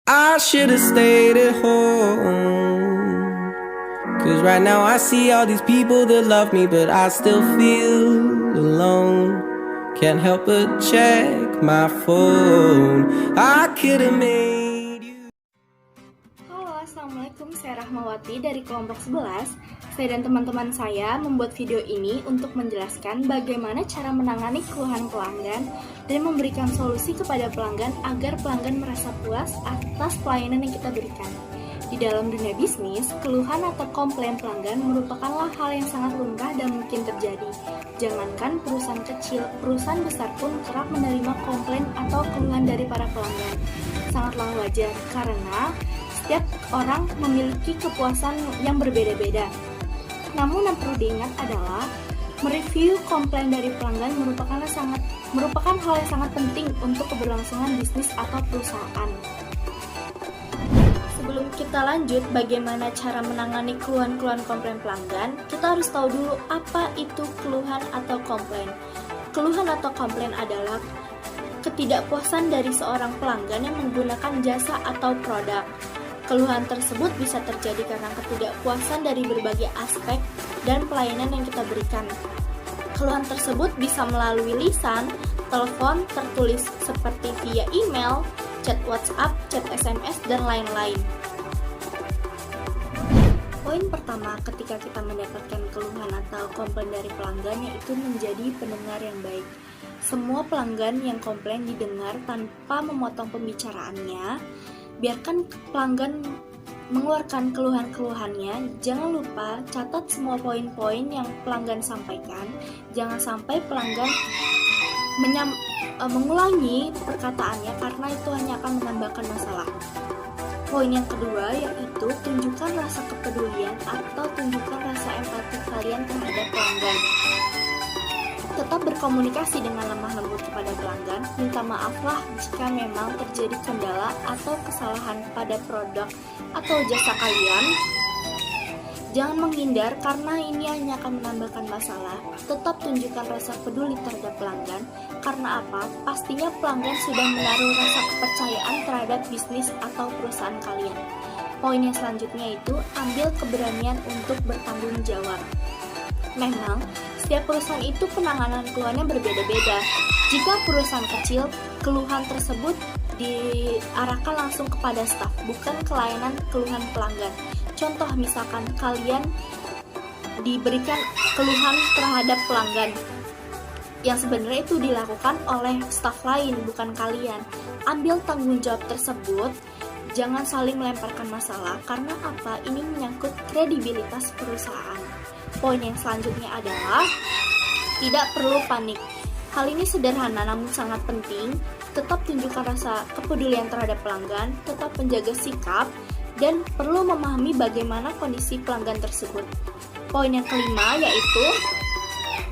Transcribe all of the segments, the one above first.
I should have stayed at home. 'Cause right now I see all these people that love me, but I still feel alone. Can't help but check my phone. I could have made you. Halo, Assalamualaikum, saya Rahmawati dari kelompok 11. Saya dan teman-teman saya membuat video ini untuk menjelaskan bagaimana cara menangani keluhan pelanggan dan memberikan solusi kepada pelanggan agar pelanggan merasa puas atas pelayanan yang kita berikan. Di dalam dunia bisnis, keluhan atau komplain pelanggan merupakanlah hal yang sangat lumrah dan mungkin terjadi. Jangankan perusahaan kecil, perusahaan besar pun kerap menerima komplain atau keluhan dari para pelanggan. Sangatlah wajar karena setiap orang memiliki kepuasan yang berbeda-beda. Namun yang perlu diingat adalah mereview komplain dari pelanggan merupakan hal yang sangat penting untuk keberlangsungan bisnis atau perusahaan. Sebelum kita lanjut bagaimana cara menangani keluhan-keluhan komplain pelanggan, kita harus tahu dulu apa itu keluhan atau komplain. Keluhan atau komplain adalah ketidakpuasan dari seorang pelanggan yang menggunakan jasa atau produk. Keluhan tersebut bisa terjadi karena ketidakpuasan dari berbagai aspek dan pelayanan yang kita berikan. Keluhan tersebut bisa melalui lisan, telepon, tertulis seperti via email, chat WhatsApp, chat SMS, dan lain-lain. Poin pertama ketika kita mendapatkan keluhan atau komplain dari pelanggan yaitu menjadi pendengar yang baik. Semua pelanggan yang komplain didengar tanpa memotong pembicaraannya. Biarkan pelanggan mengeluarkan keluhan-keluhannya. Jangan lupa catat semua poin-poin yang pelanggan sampaikan. Jangan sampai pelanggan mengulangi perkataannya karena itu hanya akan menambahkan masalah. Poin yang kedua yaitu tunjukkan rasa kepedulian atau tunjukkan rasa empati kalian terhadap pelanggan. Tetap berkomunikasi dengan lemah lembut kepada pelanggan, minta maaflah jika memang terjadi kendala atau kesalahan pada produk atau jasa kalian. Jangan menghindar karena ini hanya akan menambahkan masalah. Tetap tunjukkan rasa peduli terhadap pelanggan. Karena apa? Pastinya pelanggan sudah menaruh rasa kepercayaan terhadap bisnis atau perusahaan kalian. Poin yang selanjutnya itu ambil keberanian untuk bertanggung jawab. Memang, setiap perusahaan itu penanganan keluhannya berbeda-beda. Jika perusahaan kecil, keluhan tersebut diarahkan langsung kepada staf, bukan ke layanan keluhan pelanggan. Contoh misalkan kalian diberikan keluhan terhadap pelanggan yang sebenarnya itu dilakukan oleh staf lain, bukan kalian. Ambil tanggung jawab tersebut, jangan saling melemparkan masalah, karena apa? Ini menyangkut kredibilitas perusahaan. Poin yang selanjutnya adalah tidak perlu panik. Hal ini sederhana namun sangat penting. Tetap tunjukkan rasa kepedulian terhadap pelanggan, tetap menjaga sikap, dan perlu memahami bagaimana kondisi pelanggan tersebut. Poin yang kelima yaitu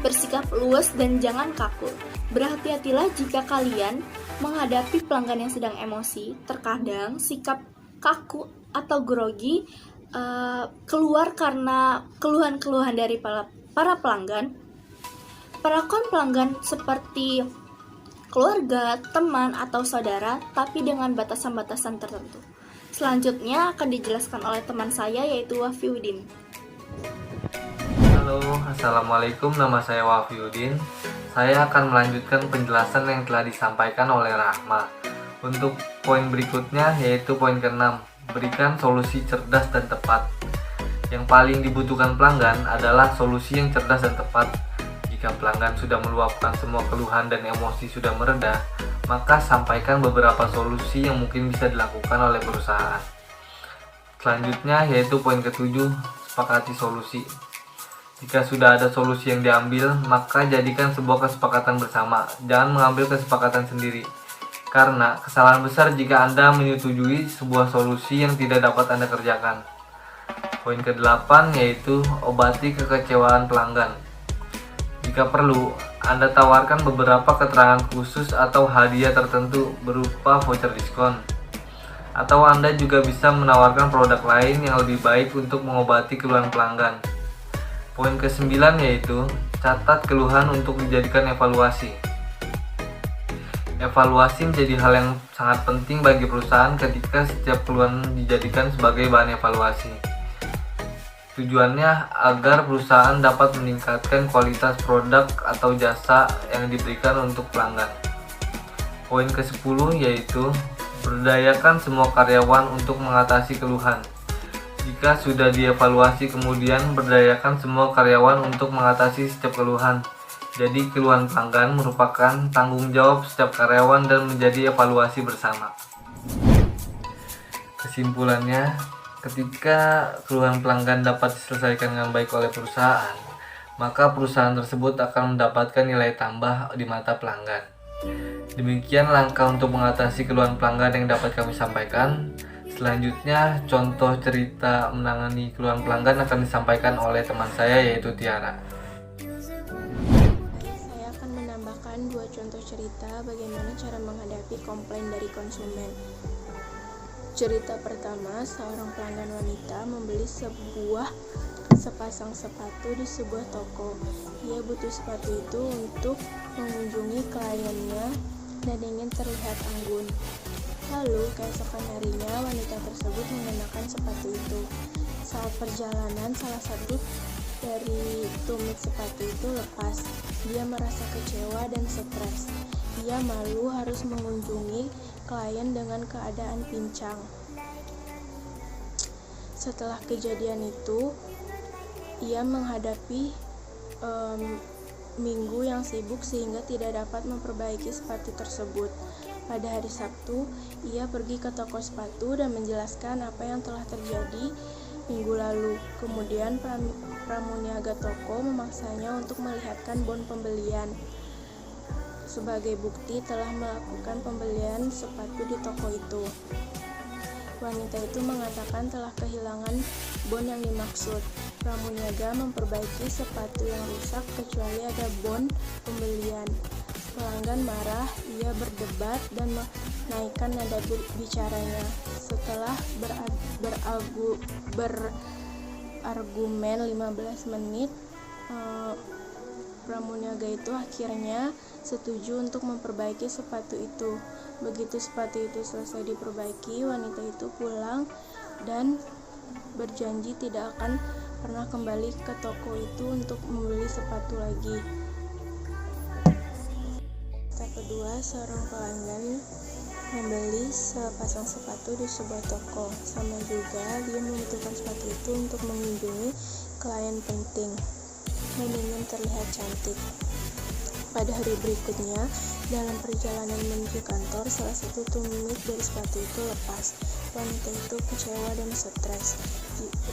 bersikap luwes dan jangan kaku. Berhati-hatilah jika kalian menghadapi pelanggan yang sedang emosi. Terkadang sikap kaku atau grogi keluar karena keluhan-keluhan dari para pelanggan. Perlakuan pelanggan seperti keluarga, teman, atau saudara, tapi dengan batasan-batasan tertentu. Selanjutnya akan dijelaskan oleh teman saya yaitu Wafiuddin. Halo, Assalamualaikum, nama saya Wafiuddin. Saya akan melanjutkan penjelasan yang telah disampaikan oleh Rahma. Untuk poin berikutnya yaitu poin ke-6, berikan solusi cerdas dan tepat. Yang paling dibutuhkan pelanggan adalah solusi yang cerdas dan tepat. Jika pelanggan sudah meluapkan semua keluhan dan emosi sudah mereda, maka sampaikan beberapa solusi yang mungkin bisa dilakukan oleh perusahaan. Selanjutnya yaitu poin ke-7, sepakati solusi. Jika sudah ada solusi yang diambil, maka jadikan sebuah kesepakatan bersama. Jangan mengambil kesepakatan sendiri. Karena kesalahan besar jika Anda menyetujui sebuah solusi yang tidak dapat Anda kerjakan. Poin ke-8 yaitu obati kekecewaan pelanggan. Jika perlu, Anda tawarkan beberapa keterangan khusus atau hadiah tertentu berupa voucher diskon. Atau Anda juga bisa menawarkan produk lain yang lebih baik untuk mengobati keluhan pelanggan. Poin ke-9 yaitu catat keluhan untuk dijadikan evaluasi. Evaluasi menjadi hal yang sangat penting bagi perusahaan ketika setiap keluhan dijadikan sebagai bahan evaluasi. Tujuannya agar perusahaan dapat meningkatkan kualitas produk atau jasa yang diberikan untuk pelanggan. Poin ke-10 yaitu berdayakan semua karyawan untuk mengatasi keluhan. Jika sudah dievaluasi, kemudian berdayakan semua karyawan untuk mengatasi setiap keluhan. Jadi keluhan pelanggan merupakan tanggung jawab setiap karyawan dan menjadi evaluasi bersama. Kesimpulannya, ketika keluhan pelanggan dapat diselesaikan dengan baik oleh perusahaan, maka perusahaan tersebut akan mendapatkan nilai tambah di mata pelanggan. Demikian langkah untuk mengatasi keluhan pelanggan yang dapat kami sampaikan. Selanjutnya, contoh cerita menangani keluhan pelanggan akan disampaikan oleh teman saya, yaitu Tiara. Saya akan menambahkan 2 contoh cerita bagaimana cara menghadapi komplain dari konsumen. Cerita pertama, seorang pelanggan wanita membeli sepasang sepatu di sebuah toko. Ia butuh sepatu itu untuk mengunjungi kliennya dan ingin terlihat anggun. Lalu, keesokan harinya wanita tersebut mengenakan sepatu itu. Saat perjalanan, salah satu dari tumit sepatu itu lepas. Dia merasa kecewa dan stres. Ia malu harus mengunjungi klien dengan keadaan pincang. Setelah kejadian itu, ia menghadapi minggu yang sibuk sehingga tidak dapat memperbaiki sepatu tersebut. Pada hari Sabtu, ia pergi ke toko sepatu dan menjelaskan apa yang telah terjadi minggu lalu. Kemudian pramuniaga toko memaksanya untuk melihatkan bon pembelian sebagai bukti telah melakukan pembelian sepatu di toko itu. Wanita itu mengatakan telah kehilangan bon yang dimaksud. Pramuniaga memperbaiki sepatu yang rusak kecuali ada bon pembelian. Pelanggan marah, ia berdebat dan menaikkan nada bicaranya. Setelah berargumen 15 menit, pramuniaga itu akhirnya setuju untuk memperbaiki sepatu itu. Begitu sepatu itu selesai diperbaiki, wanita itu pulang dan berjanji tidak akan pernah kembali ke toko itu untuk membeli sepatu lagi. Kedua, seorang pelanggan membeli sepasang sepatu di sebuah toko. Sama juga, dia membutuhkan sepatu itu untuk mengunjungi klien penting dan ingin terlihat cantik. Pada hari berikutnya, dalam perjalanan menuju kantor, salah satu tumit dari sepatu itu lepas. Wanita itu kecewa dan stres.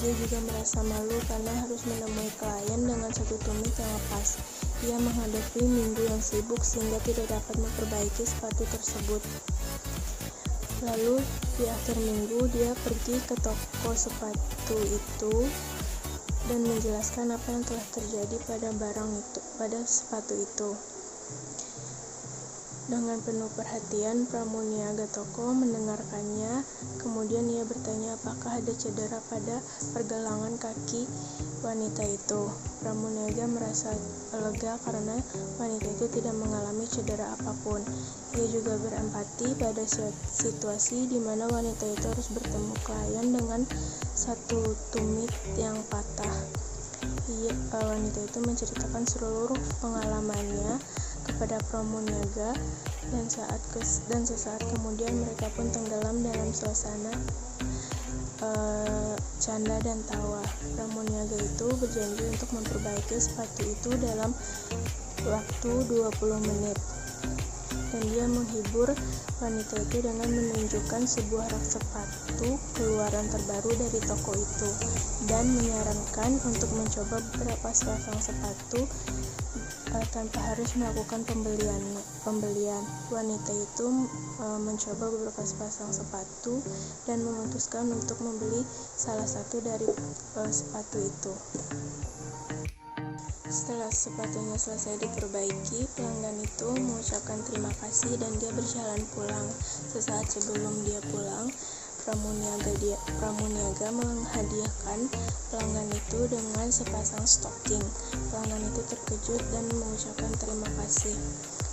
Dia juga merasa malu karena harus menemui klien dengan satu tumit yang lepas. Ia menghadapi minggu yang sibuk sehingga tidak dapat memperbaiki sepatu tersebut. Lalu di akhir minggu dia pergi ke toko sepatu itu dan menjelaskan apa yang telah terjadi pada sepatu itu. Dengan penuh perhatian, pramuniaga toko mendengarkannya. Kemudian ia bertanya apakah ada cedera pada pergelangan kaki wanita itu. Pramuniaga merasa lega karena wanita itu tidak mengalami cedera apapun. Ia juga berempati pada situasi di mana wanita itu harus bertemu klien dengan satu tumit yang patah. Wanita itu menceritakan seluruh pengalamannya kepada pramuniaga dan sesaat kemudian mereka pun tenggelam dalam suasana canda dan tawa. Pramuniaga itu berjanji untuk memperbaiki sepatu itu dalam waktu 20 menit dan dia menghibur wanita itu dengan menunjukkan sebuah rak sepatu keluaran terbaru dari toko itu dan menyarankan untuk mencoba beberapa sepasang sepatu tanpa harus melakukan pembelian. Wanita itu mencoba beberapa sepasang sepatu dan memutuskan untuk membeli salah satu dari sepatu itu. Setelah sepatunya selesai diperbaiki, pelanggan itu mengucapkan terima kasih dan dia berjalan pulang. Sesaat sebelum dia pulang, pramuniaga menghadiahkan pelanggan itu dengan sepasang stocking. Pelanggan itu terkejut dan mengucapkan terima kasih.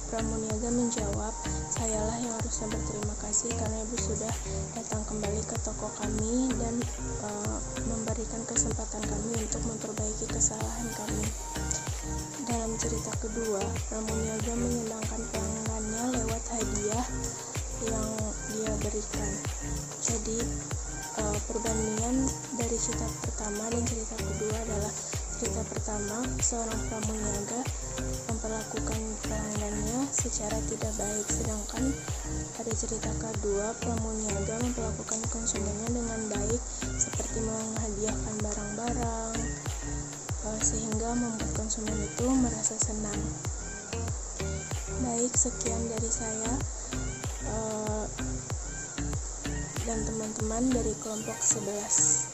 Pramuniaga menjawab, "Sayalah yang harusnya berterima kasih karena Ibu sudah datang kembali ke toko kami dan memberikan kesempatan kami untuk memperbaiki kesalahan kami." Dalam cerita kedua, Pramuniaga menyenangkan pelanggannya lewat hadiah yang dia berikan. Jadi perbandingan dari cerita pertama dan cerita kedua adalah cerita pertama, seorang pramuniaga memperlakukan pelanggannya secara tidak baik, sedangkan pada cerita kedua, pramuniaga memperlakukan konsumennya dengan baik, seperti menghadiahkan barang-barang, sehingga membuat konsumen itu merasa senang. Baik, sekian dari saya dan teman-teman dari kelompok 11.